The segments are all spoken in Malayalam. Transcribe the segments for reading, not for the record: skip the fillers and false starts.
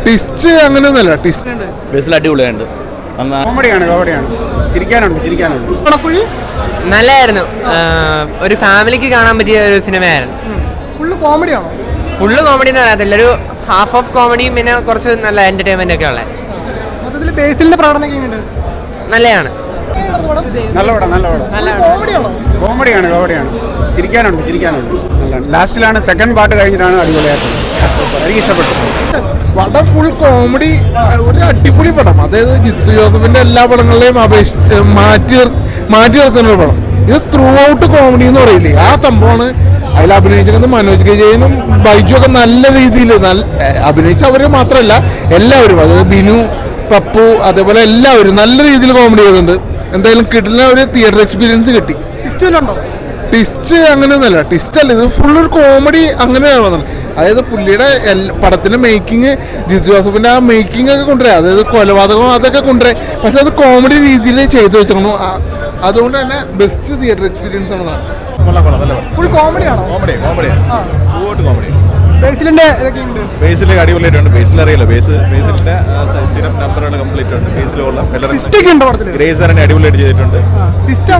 ടിസ്റ്റ് അങ്ങനെയൊന്നുമല്ല. ടിസ്റ്റ് ബേസിൽ അടിപൊളിയുണ്ട്. കോമഡിയാണ് ചിരിക്കാനുണ്ട്. നല്ലായിരുന്നു. ഒരു ഫാമിലിക്ക് കാണാൻ പറ്റിയ ഒരു സിനിമയായിരുന്നു. ഫുള്ള് കോമഡിയാണോ? ഫുള്ള് കോമഡി എന്ന് പറയത്തില്ല, ഒരു ഹാഫ് ഓഫ് കോമഡിയും പിന്നെ കുറച്ച് നല്ല എന്റർടൈൻമെന്റ് ഒക്കെ ഉള്ളത്. മൊത്തത്തിൽ ബേസിലിന്റെ പ്രകടനം എങ്ങനെയുണ്ട്? നല്ലതാണ്. നല്ല പടം. കോമഡിയാണ് ചിരിക്കാനുണ്ട്. ലാസ്റ്റിലാണ് സെക്കൻഡ് പാർട്ട് കഴിഞ്ഞിട്ടാണ് അടിപൊളിയായിട്ടുള്ളത്. എനിക്ക് ഇഷ്ടപ്പെട്ടു. പടം ഫുൾ കോമഡി, ഒരു അടിപൊളി പടം. അതായത് ജിത്തു ജോസഫിന്റെ എല്ലാ പടങ്ങളെയും മാറ്റി നിർത്തുന്ന ഒരു പടം. ഇത് ത്രൂ ഔട്ട് കോമഡി എന്ന് പറയില്ലേ, ആ സംഭവമാണ്. അതിൽ അഭിനയിച്ചിരിക്കുന്നത് മനോജ് കെ ജയനും ബൈജു ഒക്കെ നല്ല രീതിയിൽ അഭിനയിച്ചവര് മാത്രമല്ല എല്ലാവരും, അതായത് ബിനു, പപ്പു, അതേപോലെ എല്ലാവരും നല്ല രീതിയിൽ കോമഡി ചെയ്തിട്ടുണ്ട്. എന്തായാലും കിട്ടുന്ന ഒരു തിയേറ്റർ എക്സ്പീരിയൻസ് കിട്ടി. ടിസ്റ്റ് അങ്ങനെയൊന്നുമല്ല. ടിസ്റ്റ് അല്ല, ഇത് ഫുൾ ഒരു കോമഡി അങ്ങനെയാണ് വന്നത്. അതായത് പുള്ളിയുടെ പടത്തിന്റെ മേക്കിങ്, ജിത്തു ജോസഫിന്റെ ആ മേക്കിംഗ് ഒക്കെ കൊണ്ടുവരാം. അതായത് കൊലപാതകം അതൊക്കെ കൊണ്ടുവരാം, പക്ഷെ അത് കോമഡി രീതിയിൽ ചെയ്തു വെച്ചേക്കണു. അതുകൊണ്ട് തന്നെ ബെസ്റ്റ് തിയേറ്റർ എക്സ്പീരിയൻസ് ആണ്. ഫുൾ കോമഡിയാണോ? ബേസിലിന്റെ ബേസിൽ അടിപൊളിയായിട്ടുണ്ട്. ബേസിൽ അറിയില്ല, ബേസിലിന്റെ സ്ഥിരം നമ്പറുകൾ കംപ്ലീറ്റ് ഉണ്ട്. ബേസിലുള്ള ഗ്രേസറിനെ അടിപൊളിയായിട്ട് ചെയ്തിട്ടുണ്ട്. ടിസ്റ്റ്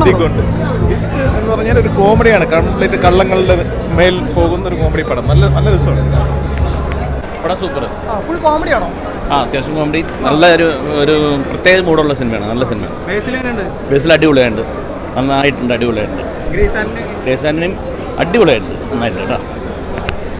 എന്ന് പറഞ്ഞാൽ ഒരു കോമഡിയാണ്, കംപ്ലീറ്റ് കള്ളങ്ങളുടെ മേൽ പോകുന്ന ഒരു കോമഡി പടം. നല്ല രസമാണ് പടം. സൂപ്പർ. ഫുൾ കോമഡിയാണോ? അത്യാവശ്യം കോമഡി. നല്ല ഒരു പ്രത്യേക മൂടുള്ള സിനിമയാണ്. നല്ല സിനിമയാണ്. ബേസിൽ അടിപൊളിയായിട്ടുണ്ട്. നന്നായിട്ടുണ്ട്. അടിപൊളിയായിട്ടുണ്ട്. ഗ്രേസാനും അടിപൊളിയായിട്ടുണ്ട്. നന്നായിട്ടുണ്ട് കേട്ടോ.